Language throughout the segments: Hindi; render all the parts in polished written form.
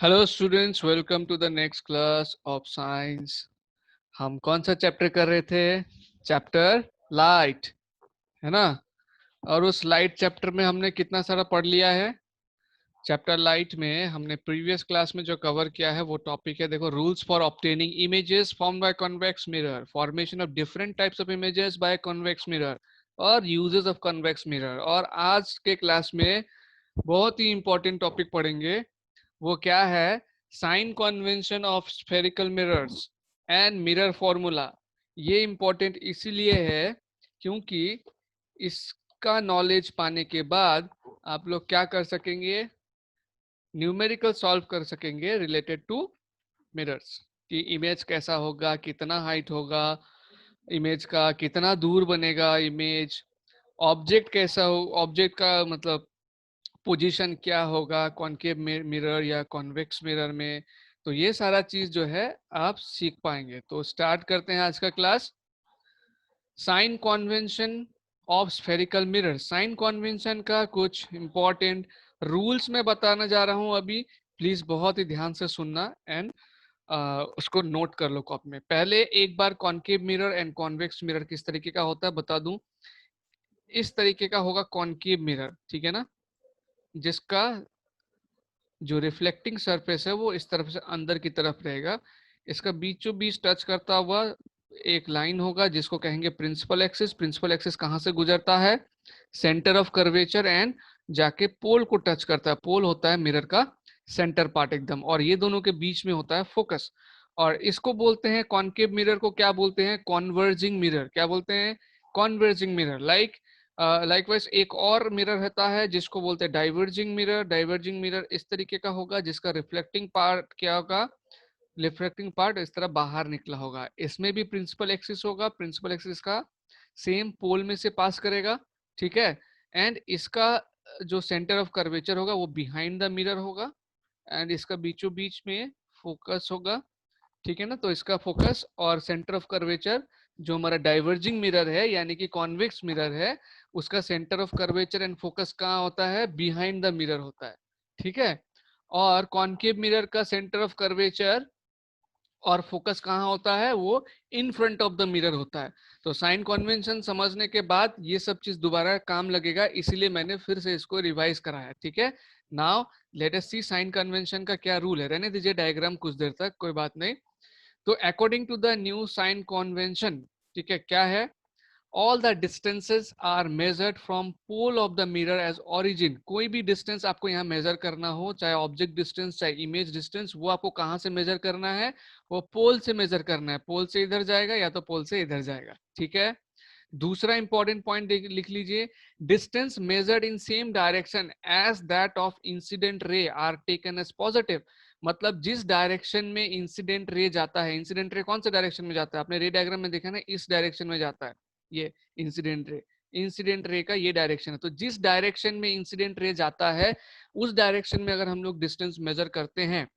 Hello students, welcome to the next class of science. हम कौन सा चैप्टर कर रहे थे? चैप्टर लाइट, है ना। और उस लाइट चैप्टर में हमने कितना सारा पढ़ लिया है? चैप्टर लाइट में हमने प्रीवियस क्लास में जो कवर किया है वो टॉपिक है, देखो, rules for obtaining images form by convex mirror, formation of different types of images by convex mirror और यूजेस ऑफ कॉन्वेक्स मिरर। और आज के क्लास में बहुत ही इंपॉर्टेंट टॉपिक पढ़ेंगे। वो क्या है? Sign convention of spherical mirrors and mirror formula. ये इंपॉर्टेंट इसीलिए है क्योंकि इसका नॉलेज पाने के बाद आप लोग क्या कर सकेंगे? न्यूमेरिकल सॉल्व कर सकेंगे रिलेटेड टू मिरर्स, कि इमेज कैसा होगा, कितना हाइट होगा इमेज का, कितना दूर बनेगा इमेज, ऑब्जेक्ट कैसा हो, ऑब्जेक्ट का मतलब पोजीशन क्या होगा कॉनकेव मिरर या कॉन्वेक्स मिरर में। तो ये सारा चीज जो है आप सीख पाएंगे। तो स्टार्ट करते हैं आज का class. Sign convention of spherical mirror. Sign convention का कुछ इंपॉर्टेंट रूल्स मैं बताने जा रहा हूं अभी। प्लीज बहुत ही ध्यान से सुनना एंड उसको नोट कर लो कॉपी में। पहले एक बार concave mirror and convex mirror किस तरीके का होता है बता दूं। इस तरीके का होगा कॉनकेव मिरर, ठीक है ना, जिसका जो रिफ्लेक्टिंग सरफेस है वो इस तरफ से अंदर की तरफ रहेगा। इसका बीचों बीच टच करता हुआ एक लाइन होगा जिसको कहेंगे प्रिंसिपल एक्सिस। प्रिंसिपल एक्सिस कहाँ से गुजरता है? सेंटर ऑफ कर्वेचर एंड जाके पोल को टच करता है। पोल होता है मिरर का सेंटर पार्ट एकदम, और ये दोनों के बीच में होता है फोकस। और इसको बोलते हैं कॉनकेव मिरर को क्या बोलते हैं? Converging mirror. क्या बोलते हैं? Converging mirror. लाइकवाइज एक और मिरर रहता है जिसको बोलते हैं डाइवर्जिंग मिरर। डाइवर्जिंग मिरर इस तरीके का होगा जिसका रिफ्लेक्टिंग पार्ट क्या होगा? रिफ्लेक्टिंग पार्ट इस तरह बाहर निकला होगा। इसमें भी प्रिंसिपल एक्सिस होगा। प्रिंसिपल एक्सिस का सेम पोल में से पास करेगा, ठीक है। एंड इसका जो सेंटर ऑफ कर्वेचर होगा वो बिहाइंड द मिरर होगा। एंड इसका बीचों बीच में फोकस होगा, ठीक है ना। तो इसका फोकस और सेंटर ऑफ कर्वेचर, जो हमारा डाइवर्जिंग मिरर है यानी कि कॉन्वेक्स मिरर है, उसका centre of curvature and focus कहाँ होता है? बिहाइंड द मिरर होता है, ठीक है। और कॉनकेव मिरर का सेंटर ऑफ कर्वेचर और फोकस कहाँ होता है? वो इन फ्रंट ऑफ द मिरर होता है। तो साइन कन्वेंशन समझने के बाद ये सब चीज दोबारा काम लगेगा, इसीलिए मैंने फिर से इसको रिवाइज कराया, ठीक है। नाउ लेट अस सी साइन कन्वेंशन का क्या रूल है। रहने दीजिए डायग्राम कुछ देर तक, कोई बात नहीं। तो according to the new sign convention, ठीक है, क्या है? All the distances are measured from pole of the mirror as origin. कोई भी डिस्टेंस आपको यहाँ मेजर करना हो, चाहे ऑब्जेक्ट डिस्टेंस चाहे इमेज डिस्टेंस, वो आपको कहाँ से मेजर करना है? वो पोल से मेजर करना है। पोल से इधर जाएगा या तो पोल से इधर जाएगा, ठीक है। दूसरा इंपॉर्टेंट पॉइंट लिख लीजिए। Distance measured in same direction as that of incident ray are taken as positive. मतलब जिस डायरेक्शन में इंसिडेंट रे जाता है, इंसिडेंट रे कौन से डायरेक्शन में जाता है? आपने रे डायग्राम में देखा ना, इस डायरेक्शन में जाता है ये इंसिडेंट रे। इंसिडेंट रे का ये डायरेक्शन है। तो जिस डायरेक्शन में इंसिडेंट रे जाता है उस डायरेक्शन में अगर हम लोग डिस्टेंस मेजर करते हैं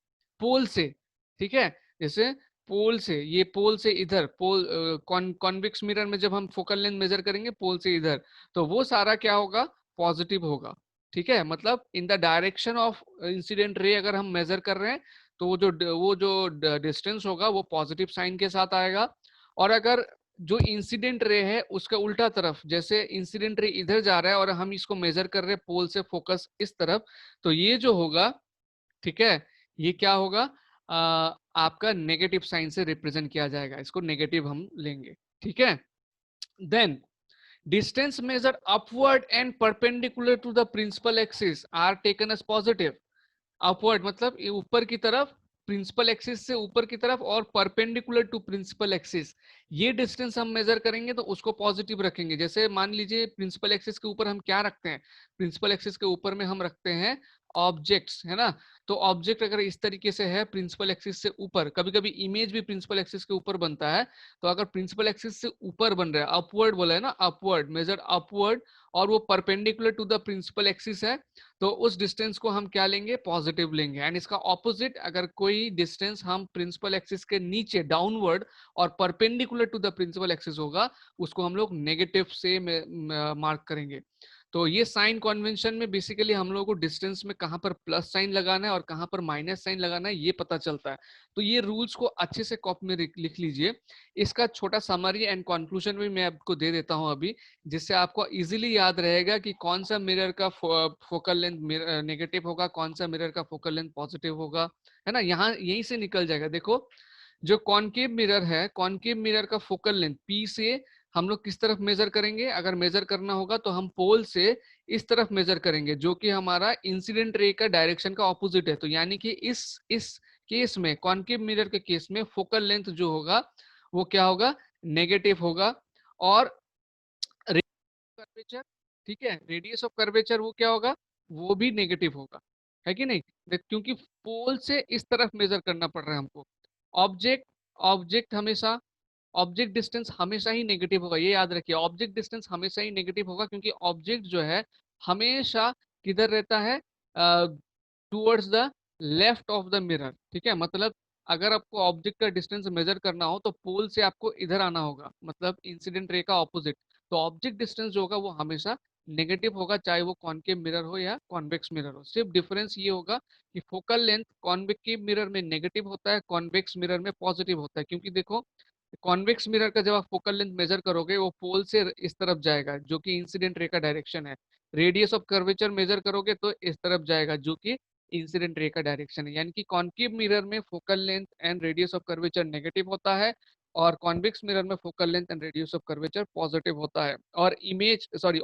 पोल से, ठीक है, जैसे पोल से, ये पोल से इधर, पोल कॉन्वेक्स मिरर में जब हम फोकल लेंथ मेजर करेंगे पोल से इधर, तो वो सारा क्या होगा? पॉजिटिव होगा, ठीक है। मतलब in the direction of incident रे अगर हम मेजर कर रहे हैं तो वो जो डिस्टेंस होगा वो पॉजिटिव साइन के साथ आएगा। और अगर जो इंसिडेंट रे है उसका उल्टा तरफ, जैसे इंसिडेंट रे इधर जा रहा है और हम इसको मेजर कर रहे हैं पोल से फोकस इस तरफ, तो ये जो होगा, ठीक है, ये क्या होगा? आपका नेगेटिव साइन से रिप्रेजेंट किया जाएगा, इसको नेगेटिव हम लेंगे, ठीक है। Then distance measure upward and perpendicular to the principal axis are taken as positive. Upward मतलब ये ऊपर की तरफ, प्रिंसिपल एक्सिस से ऊपर की तरफ, और परपेंडिकुलर टू प्रिंसिपल एक्सिस, ये डिस्टेंस हम मेजर करेंगे तो उसको पॉजिटिव रखेंगे। जैसे मान लीजिए प्रिंसिपल एक्सिस के ऊपर हम क्या रखते हैं? प्रिंसिपल एक्सिस के ऊपर में हम रखते हैं ऑब्जेक्ट्स, है ना। तो ऑब्जेक्ट अगर इस तरीके से है प्रिंसिपल एक्सिस से ऊपर, कभी कभी इमेज भी प्रिंसिपल एक्सिस के ऊपर बनता है, तो अगर प्रिंसिपल एक्सिस से ऊपर बन रहा है, अपवर्ड बोला है ना, अपवर्ड, मेजर अपवर्ड, और वो perpendicular to the principal axis है, तो उस डिस्टेंस को हम क्या लेंगे? पॉजिटिव लेंगे। एंड इसका ऑपोजिट, अगर कोई डिस्टेंस हम प्रिंसिपल एक्सिस के नीचे डाउनवर्ड और perpendicular to the principal axis होगा, उसको हम लोग नेगेटिव से मार्क करेंगे। तो ये साइन कन्वेंशन में बेसिकली हम लोगों को डिस्टेंस में कहाँ पर प्लस साइन लगाना है और कहाँ पर माइनस साइन लगाना है ये पता चलता है। तो ये रूल्स को अच्छे से कॉपी में लिख लीजिए। इसका छोटा समरी एंड कंक्लूजन भी मैं आपको दे देता हूँ अभी, जिससे आपको इजीली याद रहेगा कि कौन सा मिरर का फोकल लेंथ नेगेटिव होगा, कौन सा मिरर का फोकल लेंथ पॉजिटिव होगा, है ना। यहाँ यहीं से निकल जाएगा। देखो, जो कॉनकेव मिरर है, कॉनकेव मिरर का फोकल लेंथ पी से हम लोग किस तरफ मेजर करेंगे, अगर मेजर करना होगा तो हम पोल से इस तरफ मेजर करेंगे, जो कि हमारा इंसिडेंट रे का डायरेक्शन का ऑपोजिट है। तो यानी कि इस केस में, कॉनकेव मिरर के केस में फोकल लेंथ जो होगा वो क्या होगा, नेगेटिव होगा। और कर्वेचर, ठीक है, रेडियस ऑफ कर्वेचर वो क्या होगा, वो भी नेगेटिव होगा, है कि नहीं। क्योंकि पोल से इस तरफ मेजर करना पड़ रहा है हमको। ऑब्जेक्ट ऑब्जेक्ट हमेशा ऑब्जेक्ट डिस्टेंस हमेशा ही नेगेटिव होगा, ये याद रखिए। ऑब्जेक्ट डिस्टेंस हमेशा ही नेगेटिव होगा, क्योंकि ऑब्जेक्ट जो है हमेशा किधर रहता है, towards the left of the mirror, ठीक है। मतलब अगर आपको ऑब्जेक्ट का डिस्टेंस मेजर करना हो तो पोल से आपको इधर आना होगा, मतलब इंसिडेंट रे का ऑपोजिट। तो ऑब्जेक्ट डिस्टेंस जो होगा वो हमेशा नेगेटिव होगा, चाहे वो कॉनकेव मिरर हो या कॉन्वेक्स मिरर हो। सिर्फ डिफरेंस ये होगा कि फोकल लेंथ कॉन्वेक्टिव मिरर में नेगेटिव होता है, कॉन्वेक्स मिरर में पॉजिटिव होता है। क्योंकि देखो, कॉन्वेक्स मिरर का जब आप फोकल लेंथ मेजर करोगे वो पोल से इस तरफ जाएगा, जो कि इंसिडेंट रे का डायरेक्शन है। रेडियस ऑफ कर्वेचर मेजर करोगे तो इस तरफ जाएगा, जो कि इंसिडेंट रे का डायरेक्शन है। यानी कि कॉन्केव मिरर में focal length and radius of curvature negative होता है, और कॉन्वेक्स मिरर में focal length and radius of curvature positive होता है। और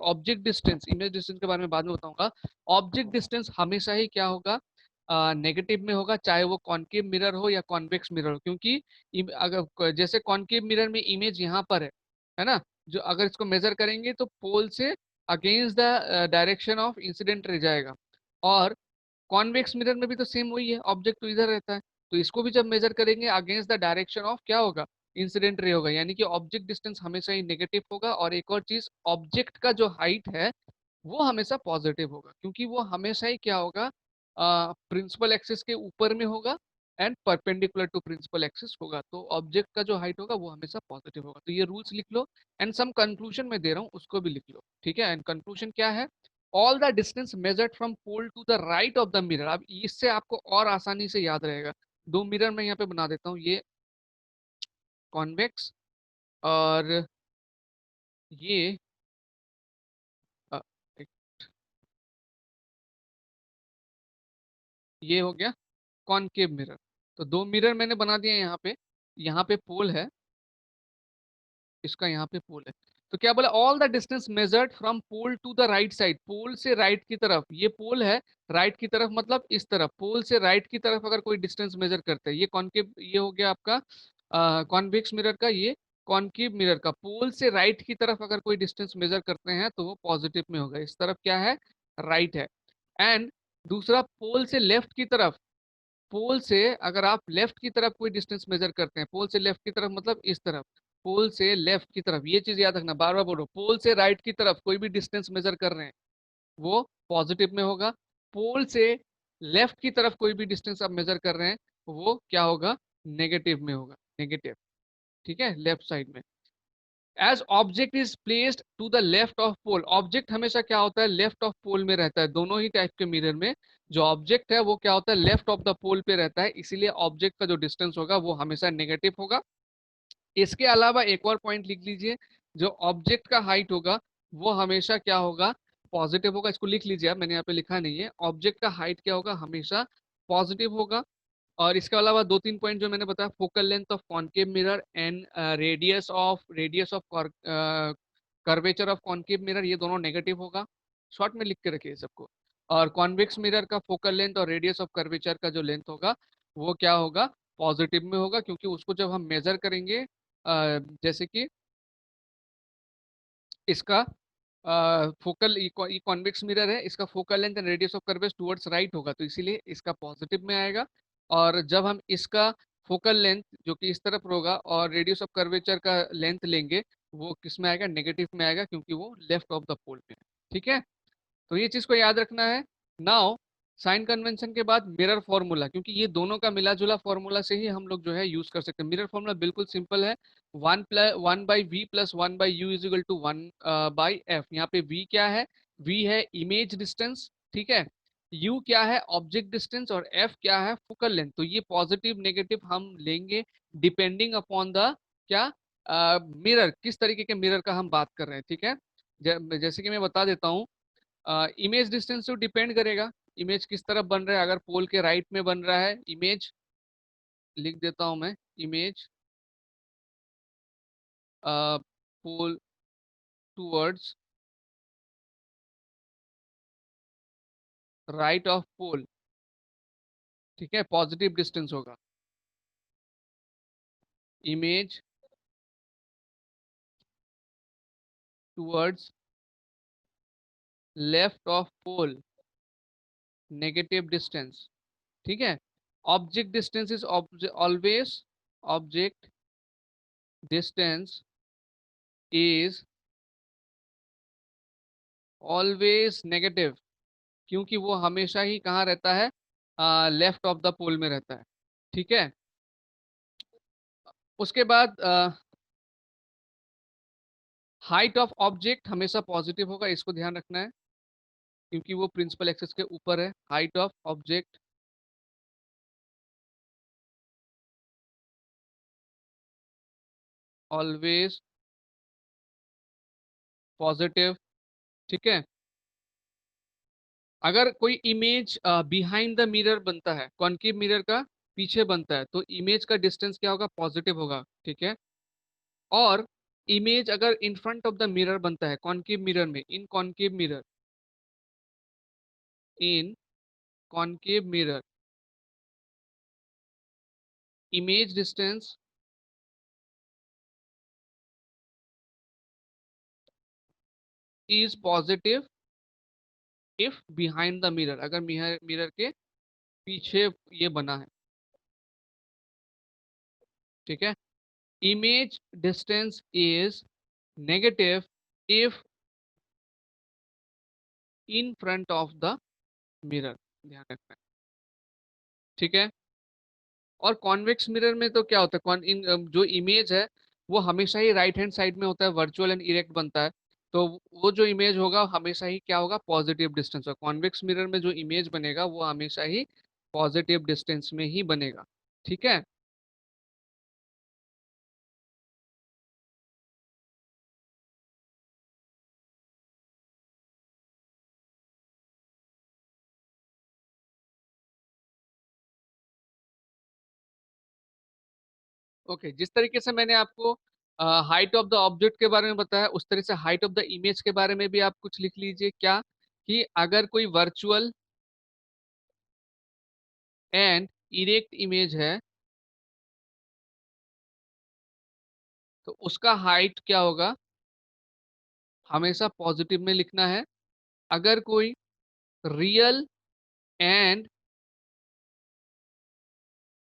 ऑब्जेक्ट डिस्टेंस, इमेज डिस्टेंस के बारे में बाद में बताऊंगा। ऑब्जेक्ट डिस्टेंस हमेशा ही क्या होगा, नेगेटिव में होगा, चाहे वो कॉन्केव मिरर हो या कॉन्वेक्स मिरर हो। क्योंकि अगर जैसे कॉन्केव मिरर में इमेज यहाँ पर है ना, जो अगर इसको मेजर करेंगे तो पोल से against the direction of incident रह जाएगा। और कॉन्वेक्स मिरर में भी तो सेम वही है, ऑब्जेक्ट तो इधर रहता है, तो इसको भी जब मेजर करेंगे अगेंस्ट द डायरेक्शन ऑफ क्या होगा, इंसिडेंट रे होगा। यानी कि ऑब्जेक्ट डिस्टेंस हमेशा ही नेगेटिव होगा। और एक और चीज, ऑब्जेक्ट का जो हाइट है वो हमेशा पॉजिटिव होगा, क्योंकि वो हमेशा ही क्या होगा, प्रिंसिपल एक्सिस के ऊपर में होगा and perpendicular to principal axis होगा। तो ऑब्जेक्ट का जो हाइट होगा वो हमेशा पॉजिटिव होगा। तो ये रूल्स लिख लो, एंड सम कंक्लूजन में दे रहा हूँ उसको भी लिख लो, ठीक है। एंड कंक्लूजन क्या है, all the distance measured from pole to the right of the mirror. अब इससे आपको और आसानी से याद रहेगा। दो मिरर मैं यहाँ पे बना देता हूँ, ये कॉन्वेक्स और ये अ, ये हो गया कॉनकेव मिरर। तो दो मिरर मैंने बना दिए यहाँ पे पोल है, इसका यहाँ पे पोल है। तो क्या बोला, all the distance measured from pole to the right side, pole से राइट की तरफ, ये पोल है, राइट की तरफ मतलब इस तरफ, पोल से राइट की तरफ अगर कोई डिस्टेंस मेजर करते हैं, ये कॉनकेव, ये हो गया आपका कॉन्वेक्स मिरर का, ये कॉनकेव मिरर का। पोल से राइट की तरफ अगर कोई डिस्टेंस मेजर करते हैं तो वो पॉजिटिव में होगा, इस तरफ क्या है, राइट है। एंड दूसरा, पोल से लेफ्ट की तरफ, पोल से अगर आप लेफ्ट की तरफ कोई डिस्टेंस मेजर करते हैं, पोल से लेफ्ट की तरफ मतलब इस तरफ, पोल से लेफ्ट की तरफ, ये चीज याद रखना, बार बार बोलो, पोल से राइट की तरफ कोई भी डिस्टेंस मेजर कर रहे हैं वो पॉजिटिव में होगा। पोल से लेफ्ट की तरफ कोई भी डिस्टेंस आप मेजर कर रहे हैं वो क्या होगा, नेगेटिव में होगा, नेगेटिव, ठीक है, लेफ्ट साइड में। As object is placed to the left of pole, object हमेशा क्या होता है, लेफ्ट ऑफ पोल में रहता है। दोनों ही टाइप के मिरर में जो ऑब्जेक्ट है वो क्या होता है, लेफ्ट ऑफ द पोल पे रहता है, इसीलिए ऑब्जेक्ट का जो डिस्टेंस होगा वो हमेशा नेगेटिव होगा। इसके अलावा एक और पॉइंट लिख लीजिए, जो ऑब्जेक्ट का हाइट होगा वो हमेशा क्या होगा, पॉजिटिव होगा। इसको लिख लीजिए आप, मैंने यहाँ पे लिखा नहीं है, ऑब्जेक्ट का हाइट क्या होगा, हमेशा पॉजिटिव होगा। और इसके अलावा दो तीन पॉइंट जो मैंने बताया, focal length of concave mirror and radius of curvature of concave mirror, ये दोनों नेगेटिव होगा, शॉर्ट में लिख के रखिए सबको। और कॉन्वेक्स मिरर का फोकल लेंथ और रेडियस ऑफ कर्वेचर का जो लेंथ होगा वो क्या होगा, पॉजिटिव में होगा, क्योंकि उसको जब हम मेजर करेंगे, जैसे कि इसका फोकल, ये कॉन्वेक्स मिरर है, इसका focal length and radius of curvature towards right होगा, तो इसीलिए इसका पॉजिटिव में आएगा। और जब हम इसका फोकल लेंथ जो कि इस तरफ होगा और रेडियस ऑफ कर्वेचर का लेंथ लेंगे, वो किस में आएगा, नेगेटिव में आएगा, क्योंकि वो लेफ्ट ऑफ द पोल पे है, ठीक है। तो ये चीज को याद रखना है। नाउ साइन कन्वेंशन के बाद मिरर फॉर्मूला, क्योंकि ये दोनों का मिला जुला फॉर्मूला से ही हम लोग जो है यूज कर सकते हैं। मिरर फॉर्मूला बिल्कुल सिंपल है, one by v plus one by u is equal to one by f. यहाँ पे वी क्या है, V है इमेज डिस्टेंस, ठीक है, U क्या है ऑब्जेक्ट डिस्टेंस और F क्या है फोकल लेंथ। तो ये पॉजिटिव नेगेटिव हम लेंगे डिपेंडिंग अपॉन द क्या मिरर, किस तरीके के मिरर का हम बात कर रहे हैं, ठीक है। जैसे कि मैं बता देता हूँ, इमेज डिस्टेंस तो डिपेंड करेगा इमेज किस तरफ बन रहा है। अगर पोल के राइट में बन रहा है इमेज, लिख देता हूं मैं, image pole towards right of pole, ठीक है, पॉजिटिव डिस्टेंस होगा। Image towards left of pole, negative distance, ठीक है। Object distance is always, object distance is always negative, क्योंकि वो हमेशा ही कहाँ रहता है, लेफ्ट ऑफ द पोल में रहता है, ठीक है। उसके बाद हाइट ऑफ ऑब्जेक्ट हमेशा पॉजिटिव होगा, इसको ध्यान रखना है, क्योंकि वो प्रिंसिपल एक्सिस के ऊपर है। Height of object always positive, ठीक है। अगर कोई इमेज बिहाइंड द मिरर बनता है, कॉनकेव मिरर का पीछे बनता है, तो इमेज का डिस्टेंस क्या होगा, पॉजिटिव होगा, ठीक है। और इमेज अगर in front of the mirror बनता है कॉनकेव मिरर में, in concave mirror, in concave mirror, image distance is positive if behind the mirror, अगर मिरर मिरर के पीछे ये बना है, ठीक है। Image distance is negative if in front of the mirror, ध्यान रखना है, ठीक है। और कॉन्वेक्स मिरर में तो क्या होता है, जो इमेज है वो हमेशा ही राइट हैंड साइड में होता है, वर्चुअल एंड इरेक्ट बनता है। तो वो जो इमेज होगा हमेशा ही क्या होगा, पॉजिटिव डिस्टेंस होगा। कॉन्वेक्स मिरर में जो इमेज बनेगा वो हमेशा ही पॉजिटिव डिस्टेंस में ही बनेगा, ठीक है। ओके, जिस तरीके से मैंने आपको हाइट ऑफ द ऑब्जेक्ट के बारे में बताया, उस तरह से हाइट ऑफ द इमेज के बारे में भी आप कुछ लिख लीजिए। क्या कि अगर कोई वर्चुअल एंड इरेक्ट इमेज है तो उसका हाइट क्या होगा, हमेशा पॉजिटिव में लिखना है। अगर कोई रियल एंड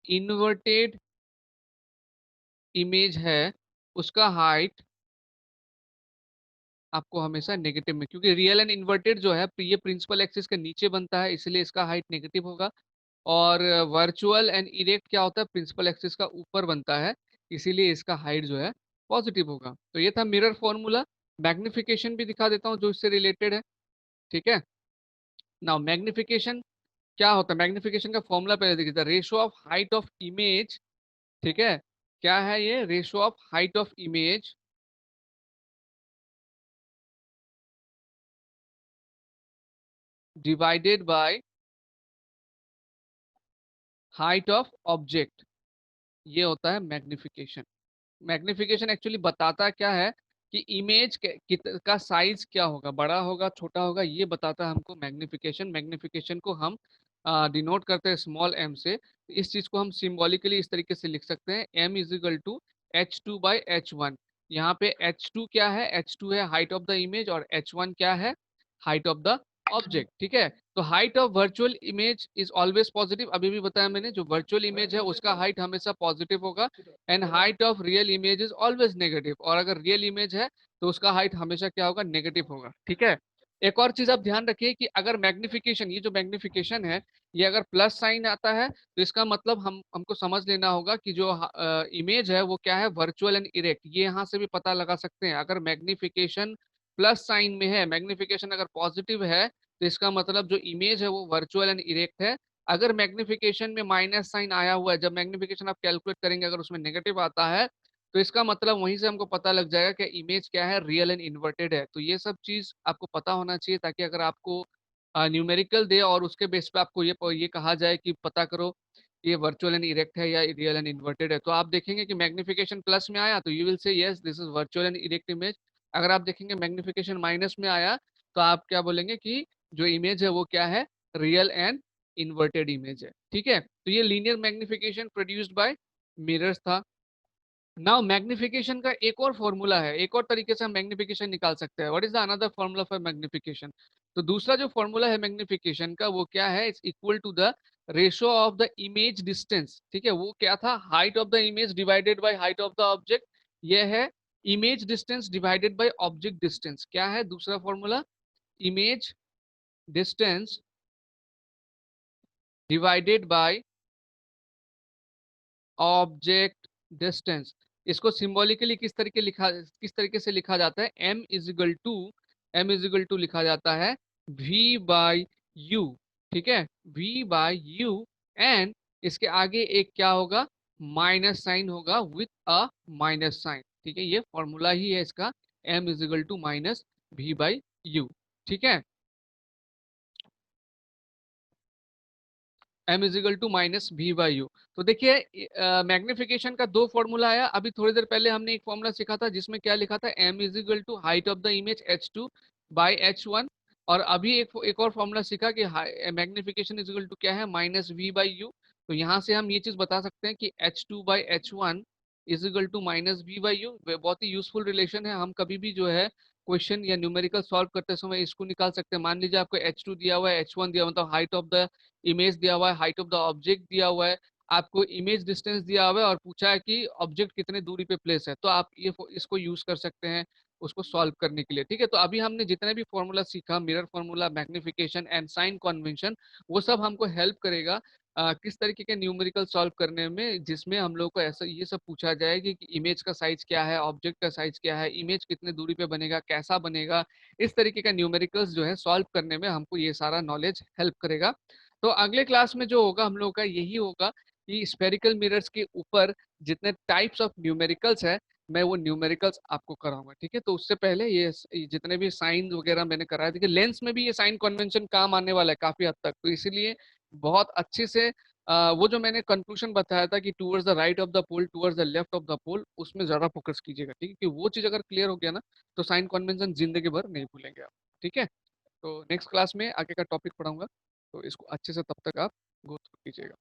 इन्वर्टेड इमेज है उसका हाइट आपको हमेशा नेगेटिव में, क्योंकि रियल एंड इन्वर्टेड जो है ये प्रिंसिपल एक्सिस के नीचे बनता है, इसलिए इसका हाइट नेगेटिव होगा। और वर्चुअल एंड इरेक्ट क्या होता है, प्रिंसिपल एक्सिस का ऊपर बनता है, इसीलिए इसका हाइट जो है पॉजिटिव होगा। तो ये था मिरर फॉर्मूला। मैग्निफिकेशन भी दिखा देता हूँ जो इससे रिलेटेड है, ठीक है। नाउ मैग्निफिकेशन क्या होता है, मैग्निफिकेशन का फॉर्मूला पहले देखिए, the ratio of height of image, ठीक है। क्या है ये, ratio of height of image divided by height of object, ये होता है मैग्निफिकेशन। मैग्निफिकेशन एक्चुअली बताता क्या है कि इमेज का साइज क्या होगा, बड़ा होगा छोटा होगा, ये बताता है हमको मैग्निफिकेशन। मैग्निफिकेशन को हम डिनोट करते हैं स्मॉल एम से। इस चीज को हम सिंबॉलिकली इस तरीके से लिख सकते हैं, M is equal to H2/H1। यहाँ पे H2 क्या है, H2 है हाइट ऑफ द इमेज और H1 क्या है, हाइट ऑफ द ऑब्जेक्ट, ठीक है। तो height of virtual image is always positive, अभी भी बताया मैंने, जो वर्चुअल इमेज है उसका हाइट हमेशा पॉजिटिव होगा। And height of real image is always negative, और अगर रियल इमेज है तो उसका हाइट हमेशा क्या होगा, नेगेटिव होगा, ठीक है। एक और चीज आप ध्यान रखिए कि अगर मैग्निफिकेशन, ये जो मैग्निफिकेशन है, ये अगर प्लस साइन आता है तो इसका मतलब हमको समझ लेना होगा कि जो इमेज है वो क्या है, वर्चुअल एंड इरेक्ट। ये यहाँ से भी पता लगा सकते हैं, अगर मैग्निफिकेशन प्लस साइन में है, मैग्निफिकेशन अगर पॉजिटिव है तो इसका मतलब जो इमेज है वो वर्चुअल एंड इरेक्ट है। अगर मैग्निफिकेशन में माइनस साइन आया हुआ है, जब मैग्निफिकेशन आप कैलकुलेट करेंगे अगर उसमें नेगेटिव आता है तो इसका मतलब वहीं से हमको पता लग जाएगा कि इमेज क्या है, रियल एंड इन्वर्टेड है। तो ये सब चीज आपको पता होना चाहिए ताकि अगर आपको न्यूमेरिकल दे और उसके बेस पे आपको ये कहा जाए कि पता करो ये वर्चुअल एंड इरेक्ट है या रियल एंड इन्वर्टेड है, तो आप देखेंगे कि मैग्निफिकेशन प्लस में आया तो you will say yes this is virtual and erect image. अगर आप देखेंगे मैग्निफिकेशन माइनस में आया तो आप क्या बोलेंगे कि जो इमेज है वो क्या है, रियल एंड इन्वर्टेड इमेज है। ठीक है, तो ये linear magnification produced by mirrors था। नाउ मैग्निफिकेशन का एक और फॉर्मूला है, एक और तरीके से हम मैग्निफिकेशन निकाल सकते हैं। What is the another formula for magnification? तो दूसरा जो फॉर्मूला है मैग्निफिकेशन का वो क्या है, it's equal to the ratio of the image distance. ठीक है, वो क्या था, height of the image divided by height of the object. ये है image distance divided by object distance. क्या है दूसरा formula, image distance divided by object distance. इसको सिंबॉलिकली किस तरीके से लिखा जाता है, m इजिकल टू लिखा जाता है v बाई यू। ठीक है, v बाई यू एंड इसके आगे एक क्या होगा, माइनस साइन होगा विथ अ माइनस साइन। ठीक है, ये फॉर्मूला ही है इसका, m = minus v by you. ठीक है, m = -v/u। तो देखिए मैग्निफिकेशन का दो फॉर्मूला आया। अभी थोड़ी देर पहले हमने एक फॉर्मूला सीखा था जिसमें क्या लिखा था, m = height of the image h2/h1। और अभी एक और फॉर्मूला सीखा कि मैग्निफिकेशन इज टू क्या है, -v/u। तो यहाँ से हम ये चीज बता सकते हैं कि h2/h1 = -v/u। बहुत ही यूजफुल रिलेशन है। हम कभी भी जो है क्वेश्चन या न्यूमेरिकल सॉल्व करते समय इसको निकाल सकते हैं। मान लीजिए आपको h2 दिया हुआ है, h1 दिया हुआ, मतलब हाइट ऑफ द इमेज दिया हुआ है, हाइट ऑफ द ऑब्जेक्ट दिया हुआ है, आपको इमेज डिस्टेंस दिया हुआ है और पूछा है कि ऑब्जेक्ट कितने दूरी पे प्लेस है, तो आप ये इसको यूज कर सकते हैं उसको सॉल्व करने के लिए। ठीक है, तो अभी हमने जितने भी फॉर्मूला सीखा, mirror formula, magnification and sign convention, वो सब हमको हेल्प करेगा किस तरीके के न्यूमेरिकल सॉल्व करने में, जिसमें हम लोग को ऐसा ये सब पूछा जाए कि इमेज का साइज क्या है, ऑब्जेक्ट का साइज क्या है, इमेज कितने दूरी पे बनेगा, कैसा बनेगा। इस तरीके का न्यूमेरिकल्स जो है सॉल्व करने में हमको ये सारा नॉलेज हेल्प करेगा। तो अगले क्लास में जो होगा हम लोग का यही होगा कि स्फेरिकल मिरर्स के ऊपर जितने टाइप्स ऑफ न्यूमेरिकल्स है मैं वो न्यूमेरिकल्स आपको कराऊंगा। ठीक है, तो उससे पहले ये जितने भी साइन वगैरह मैंने कराया, देखिए लेंस में भी ये साइन कन्वेंशन काम आने वाला है काफी हद तक, तो इसीलिए बहुत अच्छे से वो जो मैंने कंक्लूजन बताया था कि towards the right of the pole, towards the left of the pole, उसमें ज्यादा फोकस कीजिएगा। ठीक है, कि वो चीज अगर क्लियर हो गया ना तो साइन कन्वेंशन जिंदगी भर नहीं भूलेंगे आप। ठीक है, तो नेक्स्ट क्लास में आगे का टॉपिक पढ़ाऊंगा, तो इसको अच्छे से तब तक आप गो थ्रू कीजिएगा।